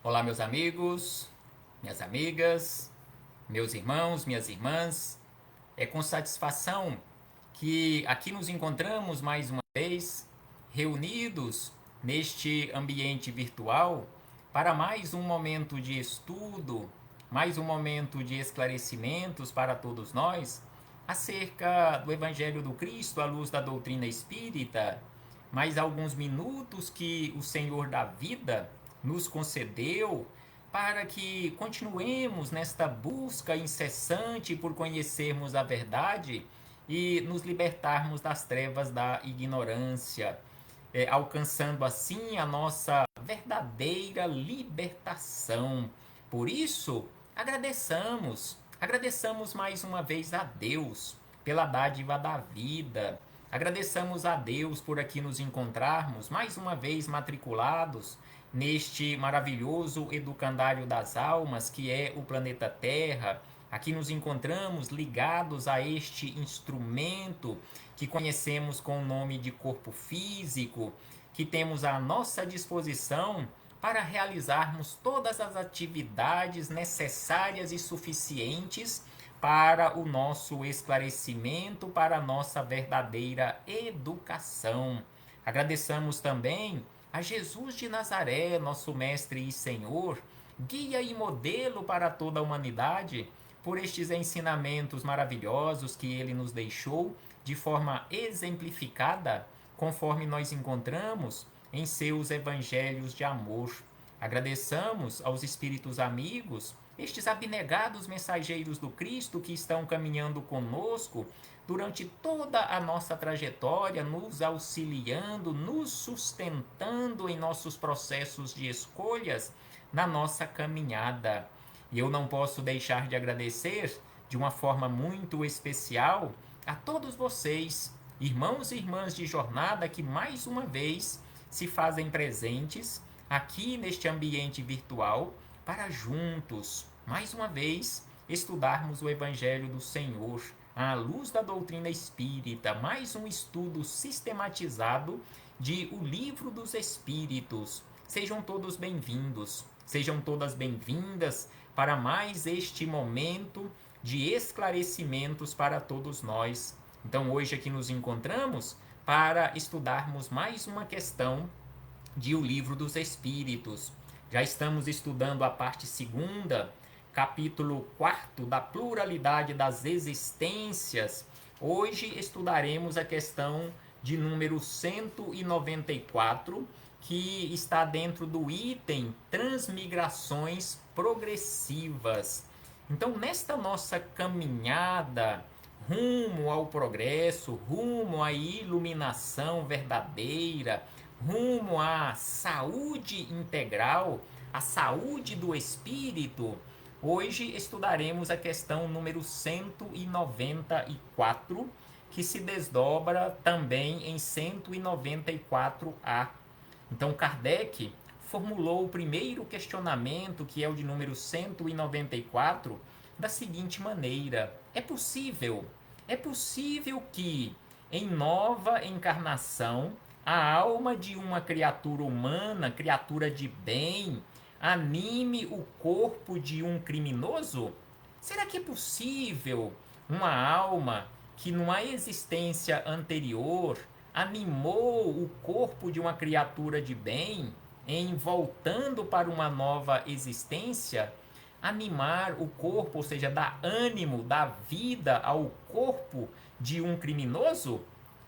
Olá, meus amigos, minhas amigas, meus irmãos, minhas irmãs. É com satisfação que aqui nos encontramos mais uma vez, reunidos neste ambiente virtual, para mais um momento de estudo, mais um momento de esclarecimentos para todos nós acerca do Evangelho do Cristo à luz da doutrina espírita. Mais alguns minutos que o Senhor da vida nos concedeu para que continuemos nesta busca incessante por conhecermos a verdade e nos libertarmos das trevas da ignorância, alcançando assim a nossa verdadeira libertação. Por isso, agradeçamos mais uma vez a Deus pela dádiva da vida. Agradeçamos a Deus por aqui nos encontrarmos mais uma vez matriculados neste maravilhoso educandário das almas que é o planeta Terra. Aqui nos encontramos ligados a este instrumento que conhecemos com o nome de corpo físico, que temos à nossa disposição para realizarmos todas as atividades necessárias e suficientes para o nosso esclarecimento, para a nossa verdadeira educação. Agradecemos também a Jesus de Nazaré, nosso Mestre e Senhor, guia e modelo para toda a humanidade, por estes ensinamentos maravilhosos que ele nos deixou de forma exemplificada, conforme nós encontramos em seus evangelhos de amor. Agradeçamos aos espíritos amigos, estes abnegados mensageiros do Cristo que estão caminhando conosco durante toda a nossa trajetória, nos auxiliando, nos sustentando em nossos processos de escolhas na nossa caminhada. E eu não posso deixar de agradecer de uma forma muito especial a todos vocês, irmãos e irmãs de jornada, que mais uma vez se fazem presentes aqui neste ambiente virtual para juntos, mais uma vez, estudarmos o Evangelho do Senhor à luz da doutrina espírita, mais um estudo sistematizado de O Livro dos Espíritos. Sejam todos bem-vindos, sejam todas bem-vindas para mais este momento de esclarecimentos para todos nós. Então, hoje aqui nos encontramos para estudarmos mais uma questão de O Livro dos Espíritos. Já estamos estudando a parte segunda, capítulo 4 da pluralidade das existências. Hoje estudaremos a questão de número 194, que está dentro do item Transmigrações Progressivas. Então, nesta nossa caminhada rumo ao progresso, rumo à iluminação verdadeira, rumo à saúde integral, à saúde do espírito, hoje estudaremos a questão número 194, que se desdobra também em 194A. Então, Kardec formulou o primeiro questionamento, que é o de número 194, da seguinte maneira: é possível que, em nova encarnação, a alma de uma criatura humana, criatura de bem, anime o corpo de um criminoso? Será que é possível uma alma que, numa existência anterior, animou o corpo de uma criatura de bem, em voltando para uma nova existência, animar o corpo, ou seja, dar ânimo, dar vida ao corpo de um criminoso?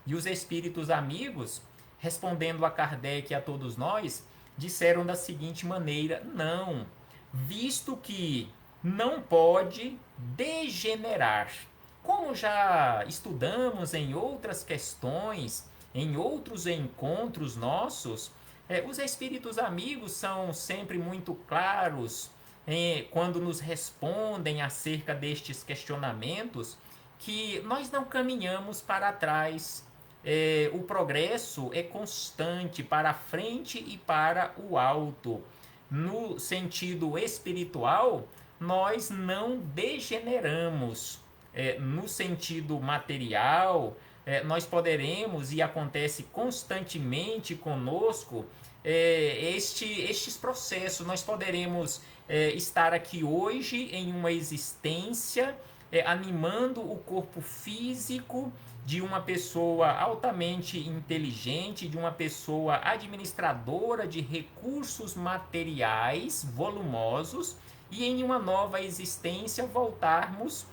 E os espíritos amigos, respondendo a Kardec e a todos nós, disseram da seguinte maneira: não, visto que não pode degenerar. Como já estudamos em outras questões, em outros encontros nossos, os espíritos amigos são sempre muito claros quando nos respondem acerca destes questionamentos, que nós não caminhamos para trás. O progresso é constante para a frente e para o alto. No sentido espiritual, nós não degeneramos. No sentido material, nós poderemos, e acontece constantemente conosco, estes processos. Nós poderemos estar aqui hoje em uma existência animando o corpo físico de uma pessoa altamente inteligente, de uma pessoa administradora de recursos materiais volumosos, e em uma nova existência voltarmos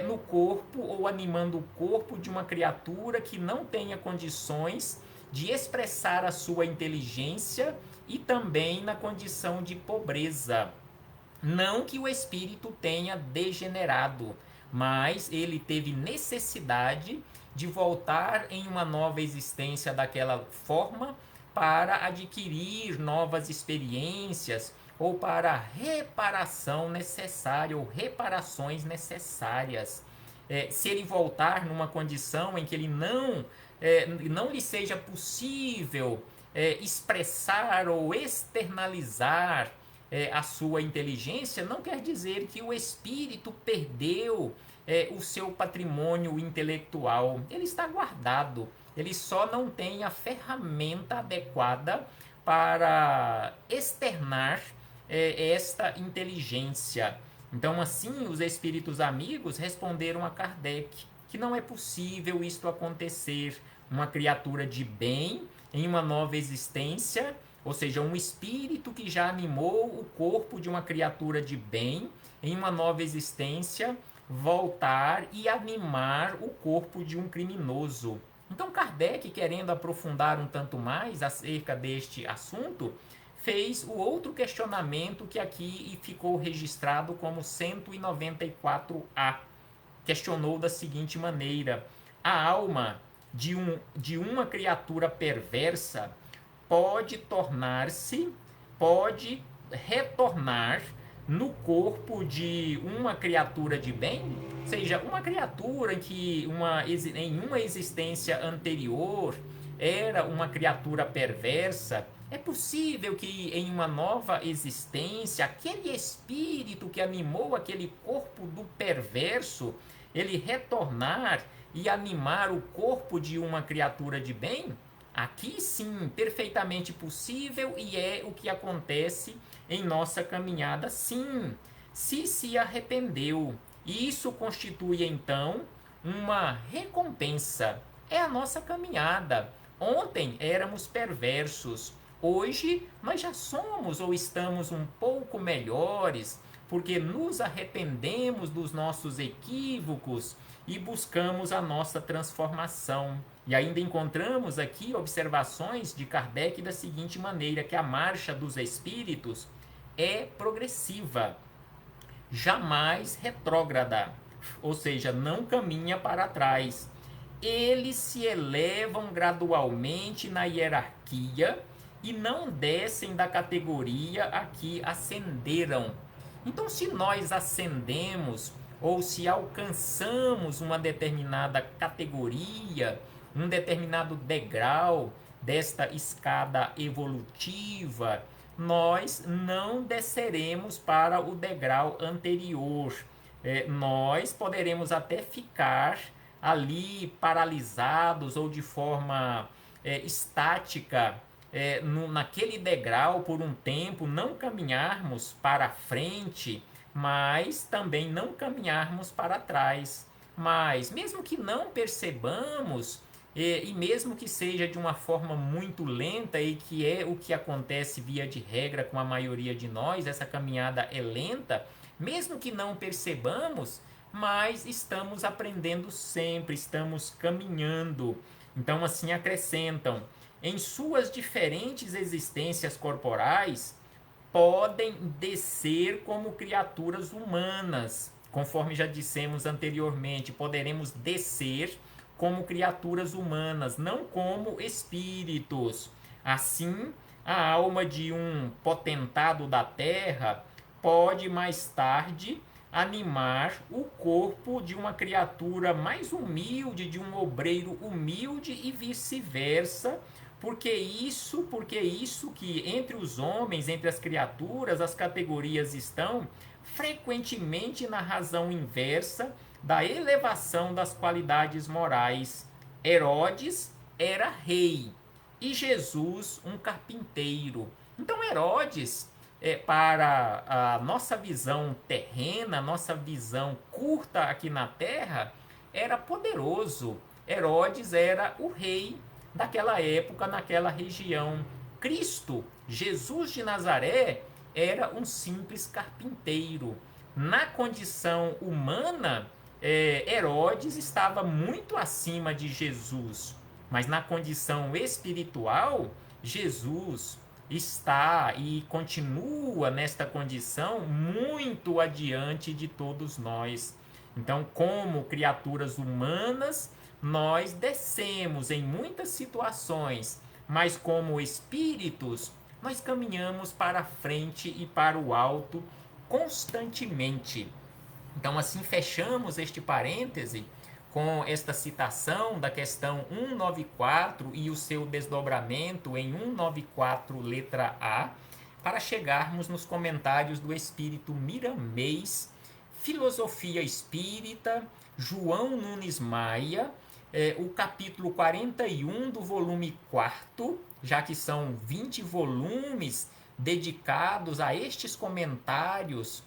no corpo ou animando o corpo de uma criatura que não tenha condições de expressar a sua inteligência e também na condição de pobreza. Não que o espírito tenha degenerado, mas ele teve necessidade de voltar em uma nova existência daquela forma para adquirir novas experiências ou para a reparação necessária ou reparações necessárias. Se ele voltar numa condição em que ele não lhe seja possível expressar ou externalizar a sua inteligência, não quer dizer que o espírito perdeu o seu patrimônio intelectual. Ele está guardado. Ele só não tem a ferramenta adequada para externar esta inteligência. Então, assim, os espíritos amigos responderam a Kardec que não é possível isto acontecer. Uma criatura de bem em uma nova existência, ou seja, um espírito que já animou o corpo de uma criatura de bem em uma nova existência, voltar e animar o corpo de um criminoso. Então, Kardec, querendo aprofundar um tanto mais acerca deste assunto, fez o outro questionamento que aqui ficou registrado como 194A. Questionou da seguinte maneira: a alma de uma criatura perversa pode retornar no corpo de uma criatura de bem? Ou seja, uma criatura que em uma existência anterior era uma criatura perversa, é possível que em uma nova existência, aquele espírito que animou aquele corpo do perverso, ele retornar e animar o corpo de uma criatura de bem? Aqui sim, perfeitamente possível, e é o que acontece em nossa caminhada, sim, se arrependeu. E isso constitui então uma recompensa. É a nossa caminhada. Ontem éramos perversos, hoje nós já somos ou estamos um pouco melhores, porque nos arrependemos dos nossos equívocos e buscamos a nossa transformação. E ainda encontramos aqui observações de Kardec da seguinte maneira, que a marcha dos espíritos é progressiva, jamais retrógrada, ou seja, não caminha para trás. Eles se elevam gradualmente na hierarquia e não descem da categoria a que ascenderam. Então, se nós ascendemos ou se alcançamos uma determinada categoria, um determinado degrau desta escada evolutiva, nós não desceremos para o degrau anterior. Nós poderemos até ficar ali paralisados ou de forma estática naquele degrau por um tempo, não caminharmos para frente, mas também não caminharmos para trás. Mas mesmo que não percebamos, e mesmo que seja de uma forma muito lenta, e que é o que acontece via de regra com a maioria de nós, essa caminhada é lenta, mesmo que não percebamos, mas estamos aprendendo sempre, estamos caminhando. Então assim acrescentam, em suas diferentes existências corporais, podem descer como criaturas humanas. Conforme já dissemos anteriormente, poderemos descer como criaturas humanas, não como espíritos. Assim, a alma de um potentado da terra pode mais tarde animar o corpo de uma criatura mais humilde, de um obreiro humilde e vice-versa, porque isso que entre os homens, entre as criaturas, as categorias estão frequentemente na razão inversa da elevação das qualidades morais. Herodes era rei e Jesus um carpinteiro. Então Herodes, para a nossa visão terrena, nossa visão curta aqui na terra, era poderoso. Herodes era o rei daquela época, naquela região. Cristo, Jesus de Nazaré, era um simples carpinteiro. Na condição humana, Herodes estava muito acima de Jesus, mas na condição espiritual, Jesus está e continua nesta condição muito adiante de todos nós. Então, como criaturas humanas, nós descemos em muitas situações, mas como espíritos, nós caminhamos para a frente e para o alto constantemente. Então, assim, fechamos este parêntese com esta citação da questão 194 e o seu desdobramento em 194, letra A, para chegarmos nos comentários do Espírito Miramês, Filosofia Espírita, João Nunes Maia, o capítulo 41 do volume 4, já que são 20 volumes dedicados a estes comentários,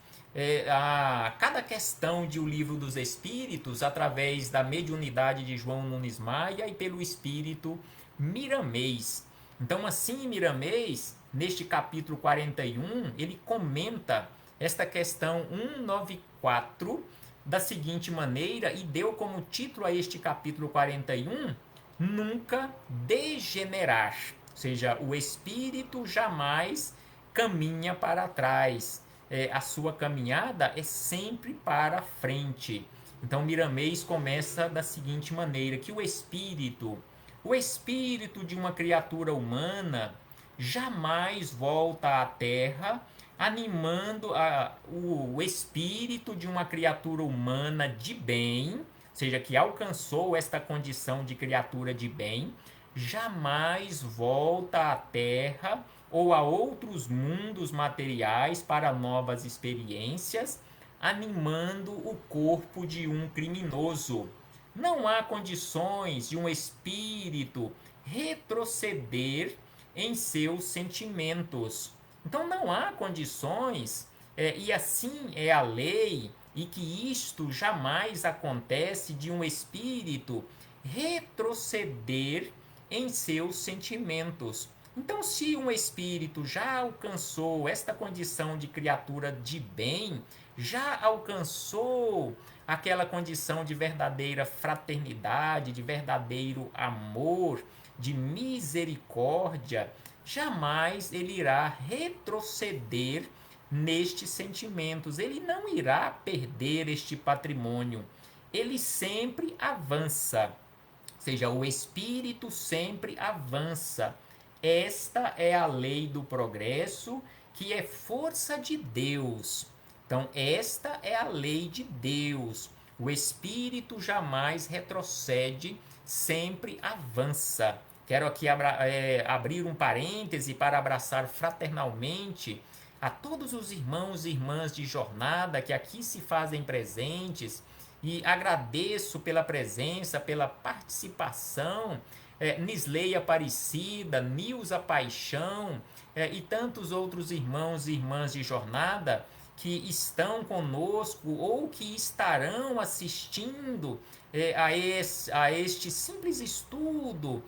a cada questão de O Livro dos Espíritos, através da mediunidade de João Nunes Maia e pelo Espírito Miramês. Então, assim, Miramês, neste capítulo 41, ele comenta esta questão 194 da seguinte maneira, e deu como título a este capítulo 41, Nunca Degenerar. Ou seja, o espírito jamais caminha para trás. A sua caminhada é sempre para frente. Então, Miramês começa da seguinte maneira, que o espírito de uma criatura humana jamais volta à Terra, animando o espírito de uma criatura humana de bem, ou seja, que alcançou esta condição de criatura de bem, jamais volta à Terra ou a outros mundos materiais para novas experiências, animando o corpo de um criminoso. Não há condições de um espírito retroceder em seus sentimentos. Então não há condições, e assim é a lei, e que isto jamais acontece de um espírito retroceder em seus sentimentos. Então, se um espírito já alcançou esta condição de criatura de bem, já alcançou aquela condição de verdadeira fraternidade, de verdadeiro amor, de misericórdia, jamais ele irá retroceder nestes sentimentos. Ele não irá perder este patrimônio. Ele sempre avança. Ou seja, o espírito sempre avança. Esta é a lei do progresso, que é força de Deus. Então, esta é a lei de Deus. O espírito jamais retrocede, sempre avança. Quero aqui abrir um parêntese para abraçar fraternalmente a todos os irmãos e irmãs de jornada que aqui se fazem presentes, e agradeço pela presença, pela participação, Nisley Aparecida, Nilza Paixão, e tantos outros irmãos e irmãs de jornada que estão conosco ou que estarão assistindo a este simples estudo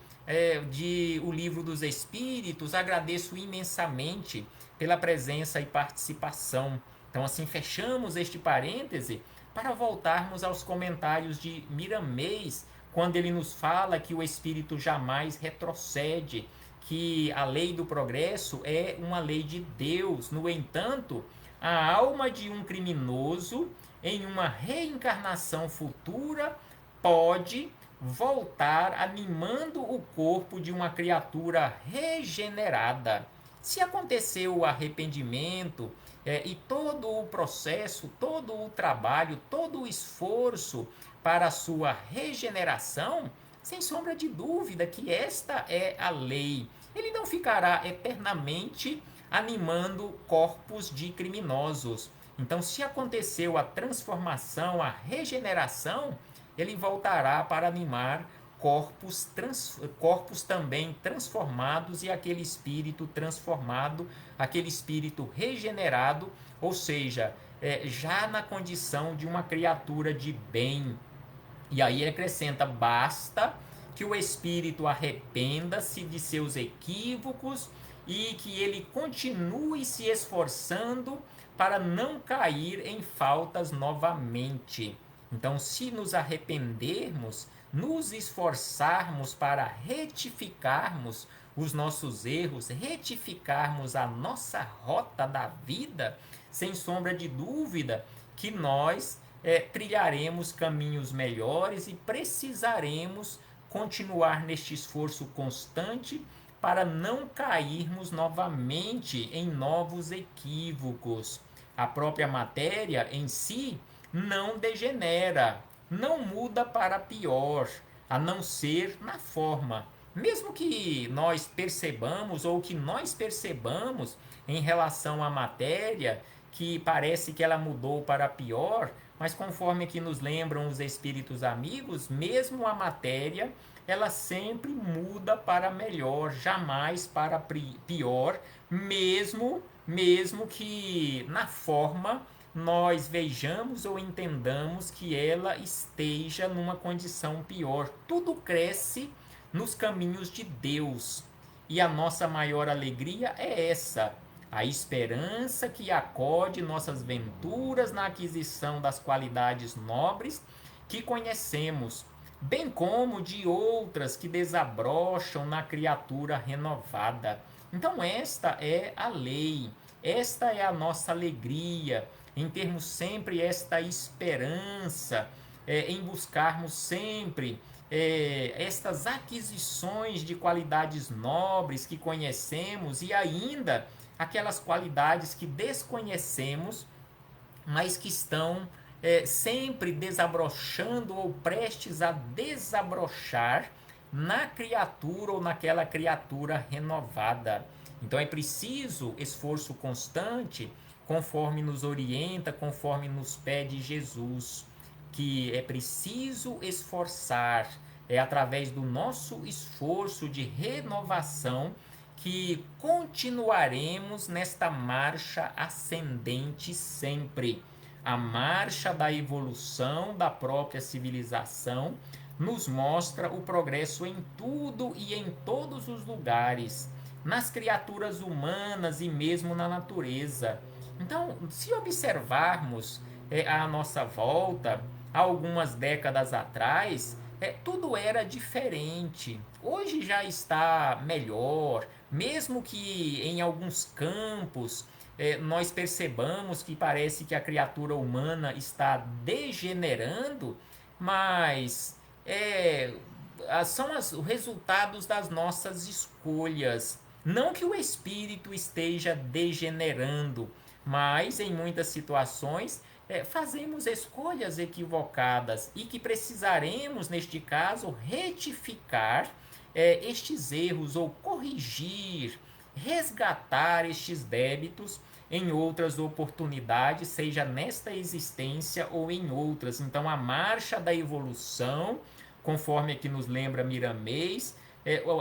de O Livro dos Espíritos. Agradeço imensamente pela presença e participação. Então, assim, fechamos este parêntese para voltarmos aos comentários de Miramês, quando ele nos fala que o espírito jamais retrocede, que a lei do progresso é uma lei de Deus. No entanto, a alma de um criminoso, em uma reencarnação futura, pode voltar animando o corpo de uma criatura regenerada. Se aconteceu o arrependimento e todo o processo, todo o trabalho, todo o esforço para a sua regeneração, sem sombra de dúvida que esta é a lei. Ele não ficará eternamente animando corpos de criminosos. Então, se aconteceu a transformação, a regeneração, ele voltará para animar corpos também transformados e aquele espírito transformado, aquele espírito regenerado, ou seja, já na condição de uma criatura de bem. E aí ele acrescenta: basta que o espírito arrependa-se de seus equívocos e que ele continue se esforçando para não cair em faltas novamente. Então, se nos arrependermos, nos esforçarmos para retificarmos os nossos erros, retificarmos a nossa rota da vida, sem sombra de dúvida que nós trilharemos caminhos melhores e precisaremos continuar neste esforço constante para não cairmos novamente em novos equívocos. A própria matéria em si não degenera, não muda para pior, a não ser na forma. Mesmo que nós percebamos ou que nós percebamos em relação à matéria que parece que ela mudou para pior, mas conforme que nos lembram os espíritos amigos, mesmo a matéria, ela sempre muda para melhor, jamais para pior, mesmo que na forma nós vejamos ou entendamos que ela esteja numa condição pior. Tudo cresce nos caminhos de Deus. E a nossa maior alegria é essa: a esperança que acode nossas venturas na aquisição das qualidades nobres que conhecemos, bem como de outras que desabrocham na criatura renovada. Então esta é a lei, esta é a nossa alegria, em termos sempre esta esperança, em buscarmos sempre estas aquisições de qualidades nobres que conhecemos e ainda aquelas qualidades que desconhecemos, mas que estão sempre desabrochando ou prestes a desabrochar na criatura ou naquela criatura renovada. Então é preciso esforço constante, conforme nos orienta, conforme nos pede Jesus, que é preciso esforçar, é através do nosso esforço de renovação que continuaremos nesta marcha ascendente sempre. A marcha da evolução da própria civilização nos mostra o progresso em tudo e em todos os lugares, nas criaturas humanas e mesmo na natureza. Então, se observarmos à nossa volta, há algumas décadas atrás, tudo era diferente. Hoje já está melhor, mesmo que em alguns campos nós percebamos que parece que a criatura humana está degenerando, mas são os resultados das nossas escolhas. Não que o espírito esteja degenerando, mas em muitas situações fazemos escolhas equivocadas e que precisaremos, neste caso, retificar estes erros ou corrigir, resgatar estes débitos em outras oportunidades, seja nesta existência ou em outras. Então, a marcha da evolução, conforme aqui nos lembra Miramês,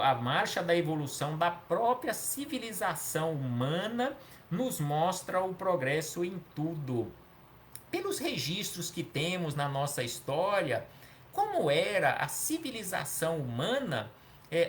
a marcha da evolução da própria civilização humana nos mostra o progresso em tudo. Pelos registros que temos na nossa história, como era a civilização humana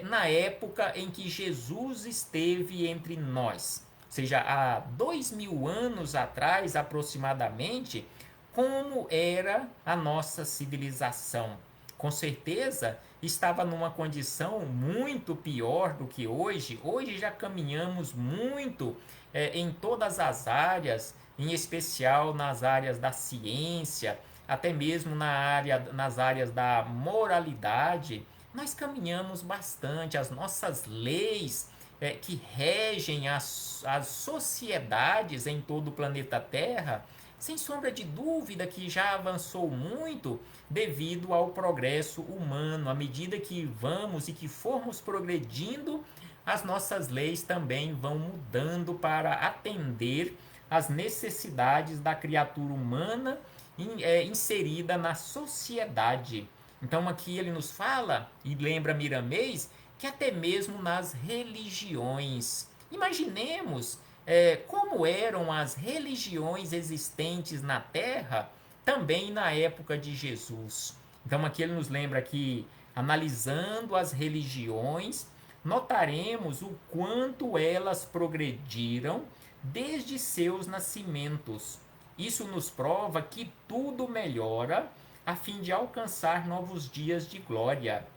na época em que Jesus esteve entre nós, ou seja, há 2000 anos atrás aproximadamente, como era a nossa civilização. Com certeza estava numa condição muito pior do que hoje. Hoje já caminhamos muito em todas as áreas, em especial nas áreas da ciência, até mesmo nas áreas da moralidade. Nós caminhamos bastante. As nossas leis que regem as sociedades em todo o planeta Terra, sem sombra de dúvida que já avançou muito devido ao progresso humano. À medida que vamos e que formos progredindo, as nossas leis também vão mudando para atender às necessidades da criatura humana inserida na sociedade. Então aqui ele nos fala e lembra Miramês que até mesmo nas religiões, imaginemos como eram as religiões existentes na Terra também na época de Jesus. Então aqui ele nos lembra que, analisando as religiões, notaremos o quanto elas progrediram desde seus nascimentos. Isso nos prova que tudo melhora a fim de alcançar novos dias de glória.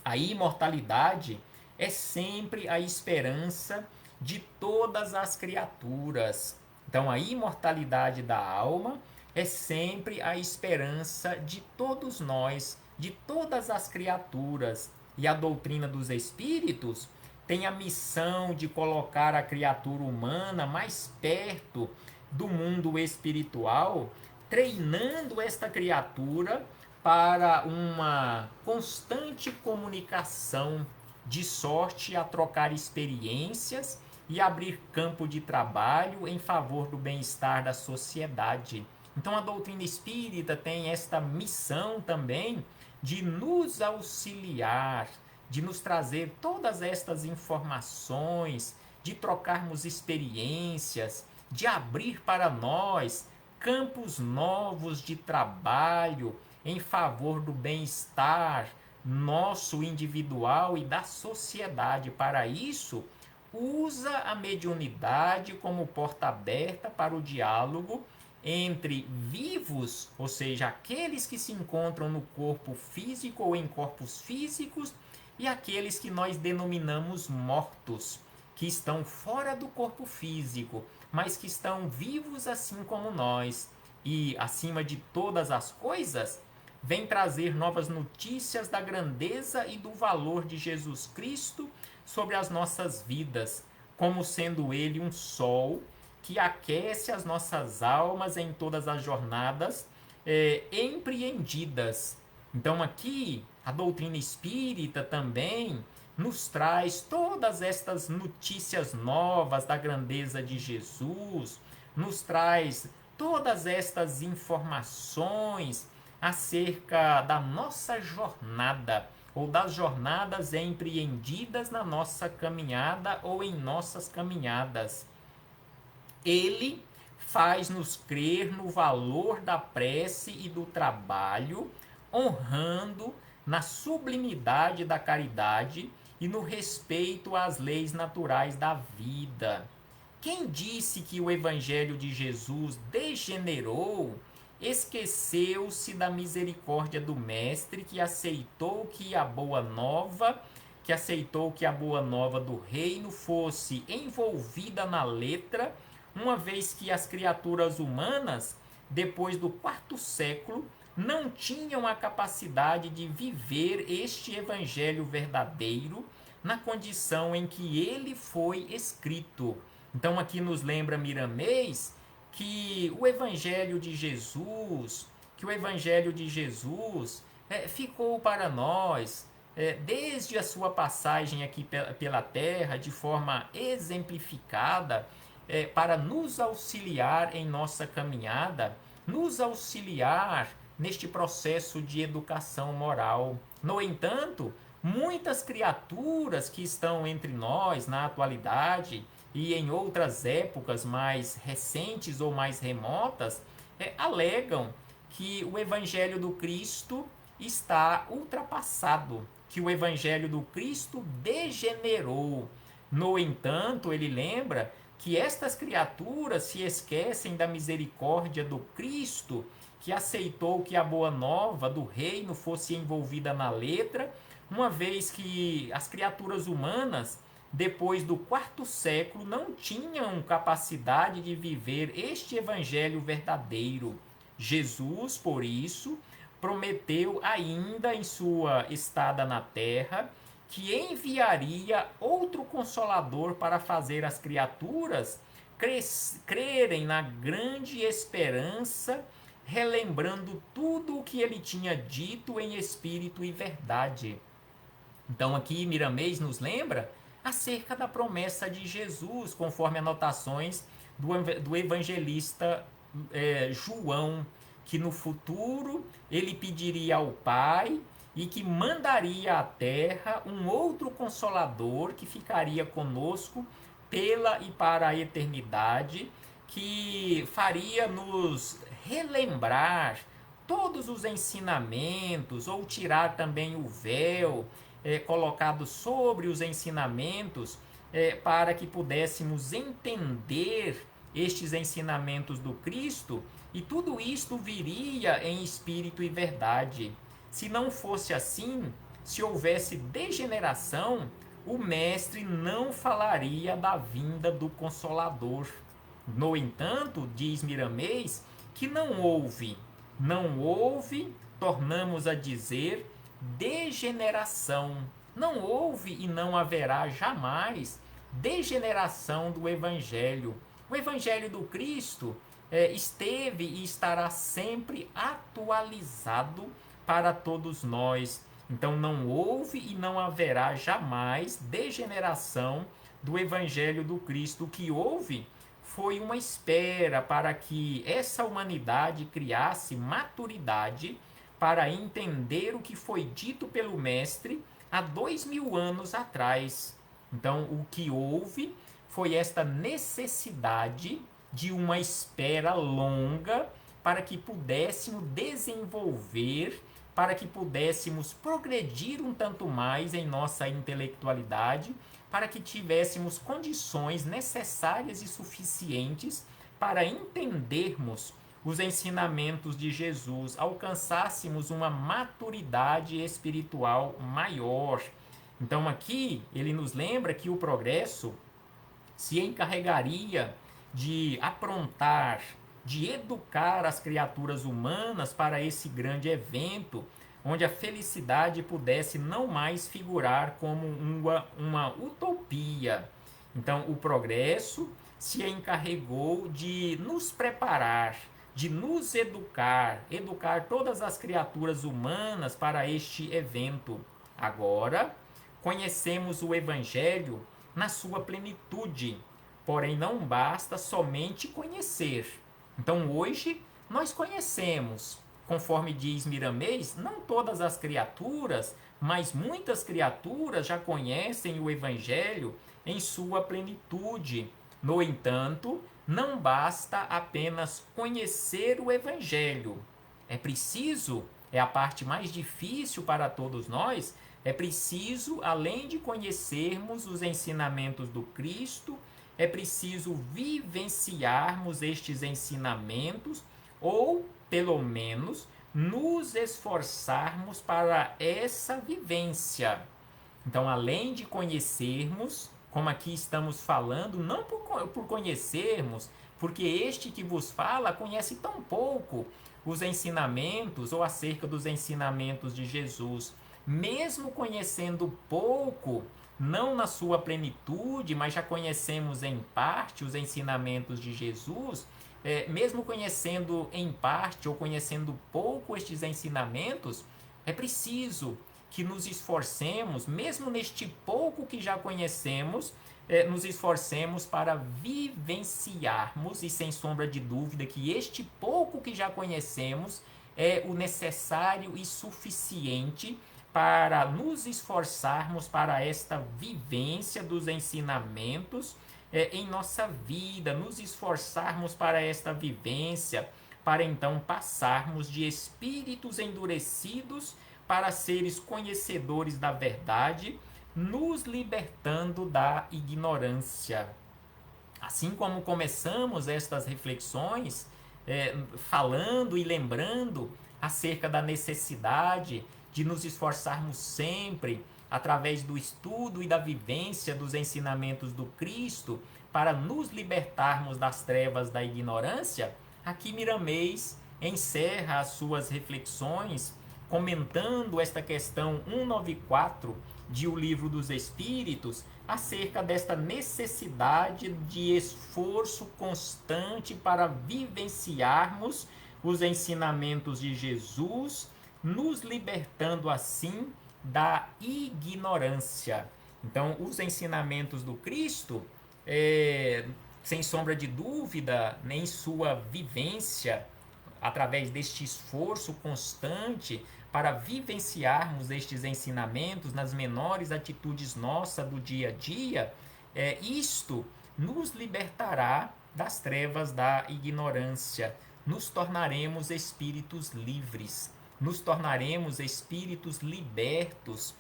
A imortalidade é sempre a esperança de todas as criaturas. Então, a imortalidade da alma é sempre a esperança de todos nós, de todas as criaturas. E a doutrina dos espíritos tem a missão de colocar a criatura humana mais perto do mundo espiritual, treinando esta criatura para uma constante comunicação, de sorte a trocar experiências e abrir campo de trabalho em favor do bem-estar da sociedade. Então a doutrina espírita tem esta missão também de nos auxiliar, de nos trazer todas estas informações, de trocarmos experiências, de abrir para nós campos novos de trabalho em favor do bem-estar nosso individual e da sociedade. Para isso, usa a mediunidade como porta aberta para o diálogo entre vivos, ou seja, aqueles que se encontram no corpo físico ou em corpos físicos, e aqueles que nós denominamos mortos, que estão fora do corpo físico, mas que estão vivos assim como nós. E, acima de todas as coisas, vem trazer novas notícias da grandeza e do valor de Jesus Cristo sobre as nossas vidas, como sendo ele um sol que aquece as nossas almas em todas as jornadas empreendidas. Então aqui a doutrina espírita também nos traz todas estas notícias novas da grandeza de Jesus, nos traz todas estas informações acerca da nossa jornada, ou das jornadas empreendidas na nossa caminhada ou em nossas caminhadas. Ele faz-nos crer no valor da prece e do trabalho, honrando na sublimidade da caridade e no respeito às leis naturais da vida. Quem disse que o Evangelho de Jesus degenerou, esqueceu-se da misericórdia do Mestre, que aceitou que a boa nova do reino fosse envolvida na letra, uma vez que as criaturas humanas, depois do quarto século, não tinham a capacidade de viver este evangelho verdadeiro na condição em que ele foi escrito. Então aqui nos lembra Miramês que o evangelho de Jesus, ficou para nós desde a sua passagem aqui pela terra de forma exemplificada, para nos auxiliar em nossa caminhada, nos auxiliar neste processo de educação moral. No entanto, muitas criaturas que estão entre nós na atualidade e em outras épocas mais recentes ou mais remotas, alegam que o Evangelho do Cristo está ultrapassado, que o Evangelho do Cristo degenerou. No entanto, ele lembra que estas criaturas se esquecem da misericórdia do Cristo, que aceitou que a boa nova do reino fosse envolvida na letra, uma vez que as criaturas humanas, depois do quarto século, não tinham capacidade de viver este evangelho verdadeiro. Jesus, por isso, prometeu ainda em sua estada na terra que enviaria outro consolador para fazer as criaturas crerem na grande esperança, relembrando tudo o que ele tinha dito em espírito e verdade. Então aqui Miramês nos lembra acerca da promessa de Jesus, conforme anotações do evangelista João, que no futuro ele pediria ao Pai e que mandaria à terra um outro consolador que ficaria conosco pela e para a eternidade, que faria nos relembrar todos os ensinamentos, ou tirar também o véu colocado sobre os ensinamentos, para que pudéssemos entender estes ensinamentos do Cristo, e tudo isto viria em espírito e verdade. Se não fosse assim, se houvesse degeneração, o Mestre não falaria da vinda do Consolador. No entanto, diz Miramês, que não houve, tornamos a dizer, degeneração. Não houve e não haverá jamais degeneração do Evangelho. O Evangelho do Cristo esteve e estará sempre atualizado para todos nós. Então não houve e não haverá jamais degeneração do Evangelho do Cristo. O que houve foi uma espera para que essa humanidade criasse maturidade para entender o que foi dito pelo Mestre há 2000 anos atrás. Então, o que houve foi esta necessidade de uma espera longa para que pudéssemos desenvolver, para que pudéssemos progredir um tanto mais em nossa intelectualidade, para que tivéssemos condições necessárias e suficientes para entendermos os ensinamentos de Jesus, alcançássemos uma maturidade espiritual maior. Então aqui ele nos lembra que o progresso se encarregaria de aprontar, de educar as criaturas humanas para esse grande evento, onde a felicidade pudesse não mais figurar como uma utopia. Então o progresso se encarregou de nos preparar, de nos educar todas as criaturas humanas para este evento. Agora, conhecemos o Evangelho na sua plenitude, porém não basta somente conhecer. Então hoje nós conhecemos, conforme diz Miramês, não todas as criaturas, mas muitas criaturas já conhecem o Evangelho em sua plenitude. No entanto, não basta apenas conhecer o Evangelho. É preciso, é a parte mais difícil para todos nós, é preciso, além de conhecermos os ensinamentos do Cristo, é preciso vivenciarmos estes ensinamentos, ou, pelo menos, nos esforçarmos para essa vivência. Então, além de conhecermos, como aqui estamos falando, não por conhecermos, porque este que vos fala conhece tão pouco os ensinamentos ou acerca dos ensinamentos de Jesus. Mesmo conhecendo pouco, não na sua plenitude, mas já conhecemos em parte os ensinamentos de Jesus, mesmo conhecendo em parte ou conhecendo pouco estes ensinamentos, é preciso que nos esforcemos, mesmo neste pouco que já conhecemos, nos esforcemos para vivenciarmos, e sem sombra de dúvida que este pouco que já conhecemos é o necessário e suficiente para nos esforçarmos para esta vivência dos ensinamentos em nossa vida, nos esforçarmos para esta vivência, para então passarmos de espíritos endurecidos para seres conhecedores da verdade, nos libertando da ignorância. Assim como começamos estas reflexões, falando e lembrando acerca da necessidade de nos esforçarmos sempre, através do estudo e da vivência dos ensinamentos do Cristo, para nos libertarmos das trevas da ignorância, aqui Miramês encerra as suas reflexões comentando esta questão 194 de O Livro dos Espíritos, acerca desta necessidade de esforço constante para vivenciarmos os ensinamentos de Jesus, nos libertando assim da ignorância. Então, os ensinamentos do Cristo, sem sombra de dúvida, em sua vivência, através deste esforço constante para vivenciarmos estes ensinamentos nas menores atitudes nossas do dia a dia, isto nos libertará das trevas da ignorância, nos tornaremos espíritos livres, nos tornaremos espíritos libertos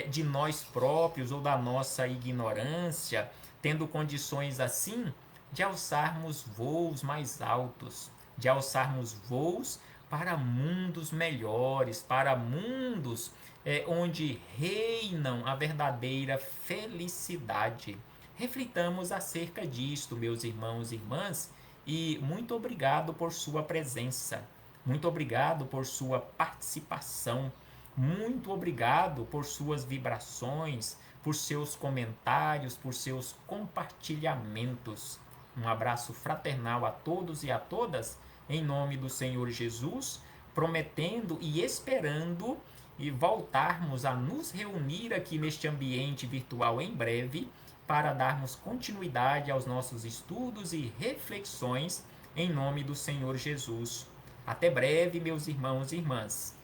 de nós próprios ou da nossa ignorância, tendo condições assim de alçarmos voos mais altos, de alçarmos voos para mundos melhores, para mundos onde reinam a verdadeira felicidade. Reflitamos acerca disto, meus irmãos e irmãs, e muito obrigado por sua presença, muito obrigado por sua participação, muito obrigado por suas vibrações, por seus comentários, por seus compartilhamentos. Um abraço fraternal a todos e a todas, em nome do Senhor Jesus, prometendo e esperando e voltarmos a nos reunir aqui neste ambiente virtual em breve para darmos continuidade aos nossos estudos e reflexões em nome do Senhor Jesus. Até breve, meus irmãos e irmãs.